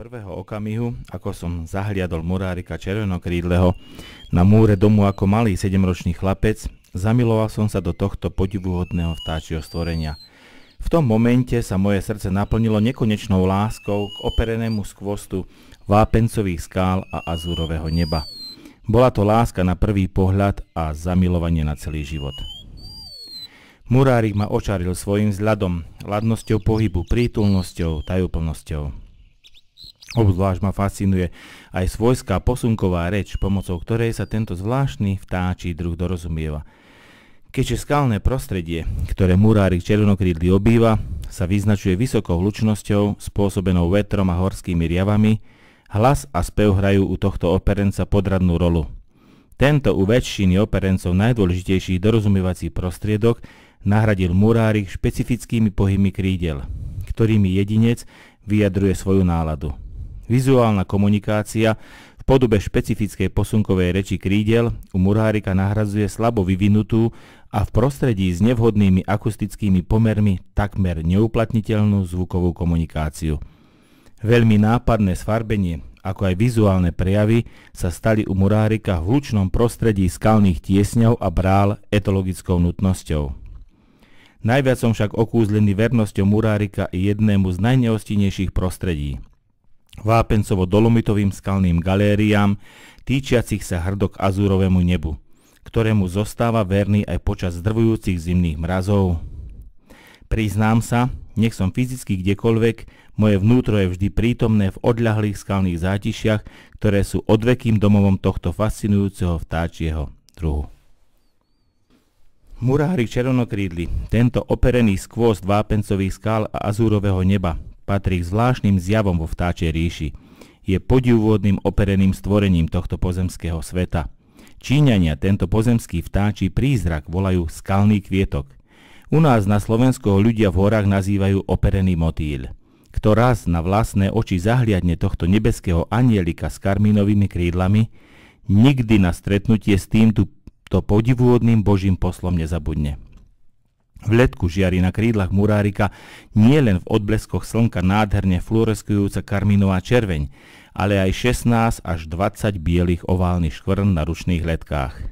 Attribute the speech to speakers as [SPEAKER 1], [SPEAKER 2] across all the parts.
[SPEAKER 1] prvého okamihu, ako som zahliadol Murárika Červenokrídleho na múre domu ako malý 7-ročný chlapec, zamiloval som sa do tohto podivuhodného vtáčieho stvorenia. V tom momente sa moje srdce naplnilo nekonečnou láskou k operenému skvostu vápencových skál a azúrového neba. Bola to láska na prvý pohľad a zamilovanie na celý život. Murárik ma očaril svojim vzhľadom, ladnosťou pohybu, prítulnosťou, tajúplnosťou. Obzvlášť ma fascinuje aj svojská posunková reč, pomocou ktorej sa tento zvláštny vtáčí druh dorozumieva. Keďže skalné prostredie, ktoré Murárik červenokrídly obýva, sa vyznačuje vysokou hlučnosťou spôsobenou vetrom a horskými riavami, hlas a spev hrajú u tohto operenca podradnú rolu. Tento u väčšiny operencov najdôležitejší dorozumievací prostriedok nahradil Murárik špecifickými pohybmi krídel, ktorými jedinec vyjadruje svoju náladu. Vizuálna komunikácia v podobe špecifickej posunkovej reči krídel u Murárika nahradzuje slabo vyvinutú a v prostredí s nevhodnými akustickými pomermi takmer neuplatniteľnú zvukovú komunikáciu. Veľmi nápadné sfarbenie, ako aj vizuálne prejavy sa stali u Murárika v hlučnom prostredí skalných tiesňov a brál etologickou nutnosťou. Najviac som však okúzlený vernosťou Murárika i jednému z najnehostinnejších prostredí. Vápencovo-dolomitovým skalným galériám, týčiacich sa hrdo k azúrovému nebu, ktorému zostáva verný aj počas zdrvujúcich zimných mrazov. Priznám sa, nech som fyzicky kdekoľvek, moje vnútro je vždy prítomné v odľahlých skalných zátišiach, ktoré sú odvekým domovom tohto fascinujúceho vtáčieho druhu. Murárik červenokrídly, tento operený skvost vápencových skál a azúrového neba, patrí k zvláštnym zjavom vo vtáčej ríši. Je podivuhodným opereným stvorením tohto pozemského sveta. Číňania tento pozemský vtáčí prízrak volajú skalný kvietok. U nás na Slovensku ho ľudia v horách nazývajú operený motýl. Kto raz na vlastné oči zahliadne tohto nebeského anielika s karmínovými krídlami, nikdy na stretnutie s týmto podivuhodným božím poslom nezabudne. V letku žiari na krídlach Murárika nie len v odbleskoch slnka nádherne fluoreskujúca karmínová červeň, ale aj 16 až 20 bielých oválnych škvrn na ručných letkách.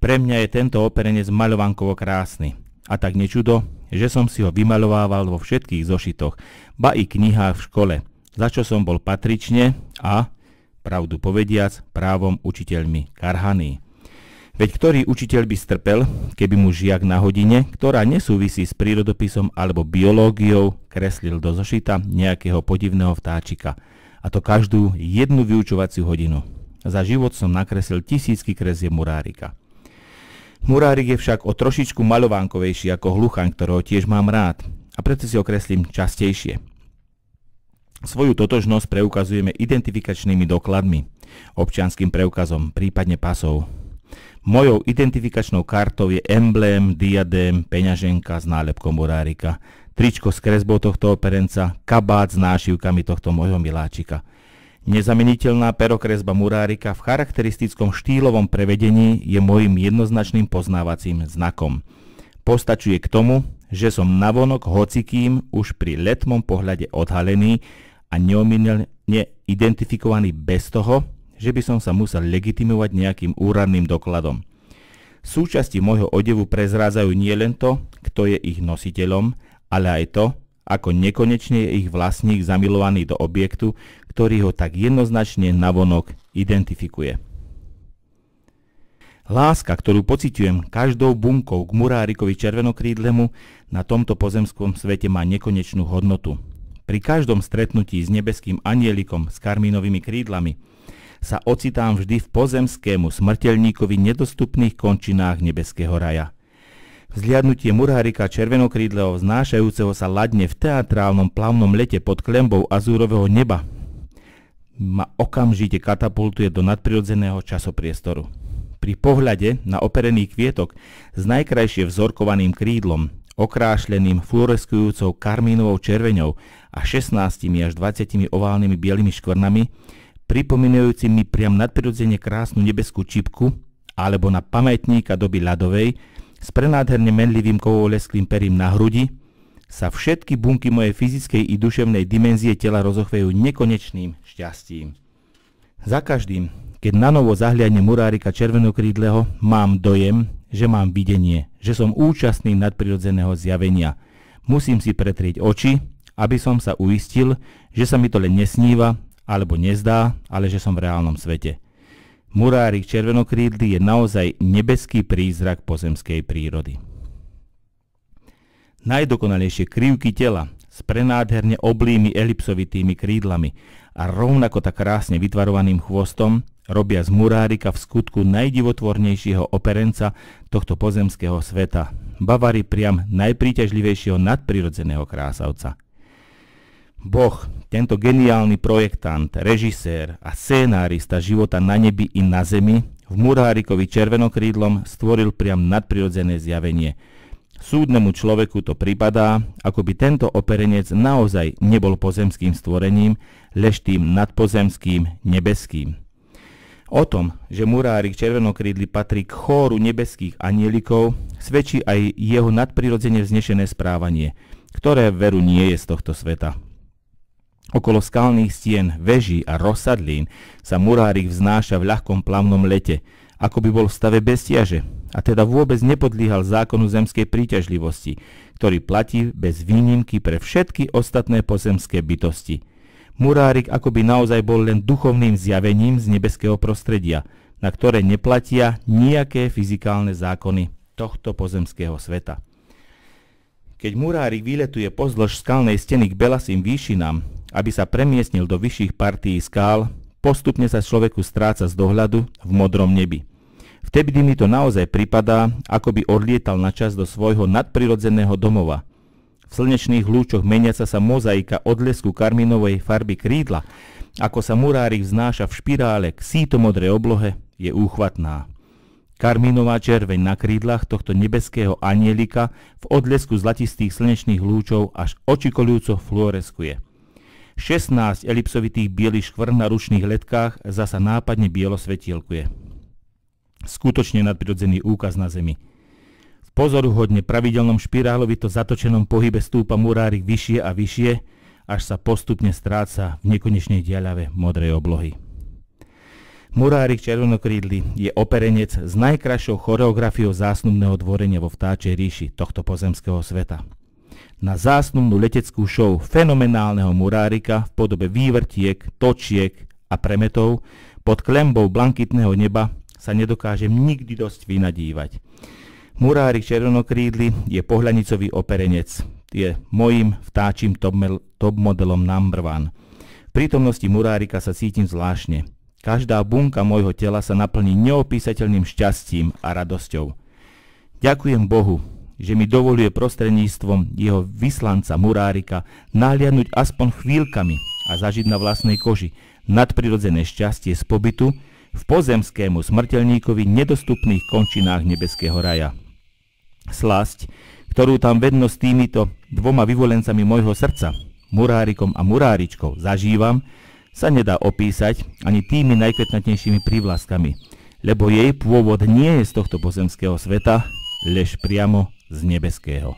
[SPEAKER 1] Pre mňa je tento operenec maľovánkovo krásny, a tak nečudo, že som si ho vymaľovával vo všetkých zošitoch, ba i knihách v škole, za čo som bol patrične a, pravdu povediac, právom učiteľmi karhaný. Veď ktorý učiteľ by strpel, keby mu žiak na hodine, ktorá nesúvisí s prírodopisom alebo biológiou, kreslil do zošita nejakého podivného vtáčika, a to každú jednu vyučovaciu hodinu. Za život som nakreslil tisícky kresieb Murárika. Murárik je však o trošičku maľovánkovejší ako hluchaň, ktorého tiež mám rád, a preto si ho kreslím častejšie. Svoju totožnosť preukazujeme identifikačnými dokladmi, občianskym preukazom, prípadne pasov. Mojou identifikačnou kartou je emblém, diadém, peňaženka s nálepkou Murárika, tričko s kresbou tohto operenca, kabát s nášivkami tohto môjho miláčika. Nezameniteľná perokresba Murárika v charakteristickom štýlovom prevedení je môjim jednoznačným poznávacím znakom. Postačuje k tomu, že som navonok hocikým už pri letmom pohľade odhalený a neomylne identifikovaný bez toho, že by som sa musel legitimovať nejakým úradným dokladom. Súčasti môjho odevu prezrádzajú nielen to, kto je ich nositeľom, ale aj to, ako nekonečne je ich vlastník zamilovaný do objektu, ktorý ho tak jednoznačne navonok identifikuje. Láska, ktorú pociťujem každou bunkou k Murárikovi červenokrídlemu, na tomto pozemskom svete má nekonečnú hodnotu. Pri každom stretnutí s nebeským anielikom s karmínovými krídlami sa ocitám vždy v pozemskému smrteľníkovi nedostupných končinách nebeského raja. Vzliadnutie Murárika červenokrídleho vznášajúceho sa ladne v teatrálnom plavnom lete pod klenbou azúrového neba ma okamžite katapultuje do nadprirodzeného časopriestoru. Pri pohľade na operený kvietok s najkrajšie vzorkovaným krídlom, okrášleným fluoreskujúcou karmínovou červeňou a 16 až 20 oválnymi bielými škvrnami, pripomínajúci mi priam nadprirodzene krásnu nebeskú čipku, alebo na pamätníka doby ľadovej s prenádherne menlivým kovovlesklým perím na hrudi, sa všetky bunky mojej fyzickej i duševnej dimenzie tela rozochvejú nekonečným šťastím. Za každým, keď nanovo zahliadne Murárika Červenokrídleho, mám dojem, že mám videnie, že som účastný nadprirodzeného zjavenia. Musím si pretrieť oči, aby som sa uistil, že sa mi to len nesníva, alebo nezdá, ale že som v reálnom svete. Murárik Červenokrídly je naozaj nebeský prízrak pozemskej prírody. Najdokonalejšie krivky tela s prenádherne oblými elipsovitými krídlami a rovnako tak krásne vytvarovaným chvostom robia z Murárika v skutku najdivotvornejšieho operenca tohto pozemského sveta, bavari priam najpríťažlivejšieho nadprirodzeného krásavca. Boh, tento geniálny projektant, režisér a scénárista života na nebi i na zemi, v Murárikovi Červenokrídlom stvoril priam nadprirodzené zjavenie. Súdnemu človeku to pripadá, ako by tento operenec naozaj nebol pozemským stvorením, lež tým nadpozemským nebeským. O tom, že Murárik Červenokrídly patrí k chóru nebeských anielikov, svedčí aj jeho nadprirodzene vznešené správanie, ktoré veru nie je z tohto sveta. Okolo skalných stien, veží a rozsadlín sa Murárik vznáša v ľahkom plavnom lete, ako by bol v stave bezťaže, a teda vôbec nepodlíhal zákonu zemskej príťažlivosti, ktorý platí bez výnimky pre všetky ostatné pozemské bytosti. Murárik akoby naozaj bol len duchovným zjavením z nebeského prostredia, na ktoré neplatia nejaké fyzikálne zákony tohto pozemského sveta. Keď Murárik vyletuje pozdĺž skalnej steny k belasým výšinám, aby sa premiestnil do vyšších partií skál, postupne sa človeku stráca z dohľadu v modrom nebi. Vtedy mi to naozaj pripadá, ako by odlietal na čas do svojho nadprirodzeného domova. V slnečných lúčoch meniaca sa mozaika odlesku karmínovej farby krídla, ako sa Murárik vznáša v špirále k sítomodrej oblohe, je úchvatná. Karmínová červeň na krídlach tohto nebeského anielika v odlesku zlatistých slnečných lúčov až očikoľujúco fluoreskuje. 16 elipsovitých bielých škvrn na ručných letkách zasa nápadne bielo svetielkuje. Skutočne nadprirodzený úkaz na zemi. V pozoruhodne pravidelnom špirálovito zatočenom pohybe stúpa Murárik vyššie a vyššie, až sa postupne stráca v nekonečnej diaľave modrej oblohy. Murárik Červenokrídly je operenec s najkrajšou choreografiou zásnubného dvorenia vo vtáčej ríši tohto pozemského sveta. Na zásnubnú leteckú show fenomenálneho Murárika v podobe vývrtiek, točiek a premetov pod klembou blankitného neba sa nedokážem nikdy dosť vynadívať. Murárik Červenokrídly je pohľadnicový operenec. Je mojím vtáčim top modelom number one. V prítomnosti Murárika sa cítim zvláštne. Každá bunka môjho tela sa naplní neopísateľným šťastím a radosťou. Ďakujem Bohu, že mi dovoluje prostredníctvom jeho vyslanca Murárika nahliadnuť aspoň chvíľkami a zažiť na vlastnej koži nadprirodzené šťastie z pobytu v pozemskému smrteľníkovi nedostupných končinách nebeského raja. Slasť, ktorú tam vedno s týmito dvoma vyvolencami môjho srdca, Murárikom a Muráričkou, zažívam, sa nedá opísať ani tými najkvetnatnejšími prívlastkami, lebo jej pôvod nie je z tohto pozemského sveta, lež priamo z nebeského.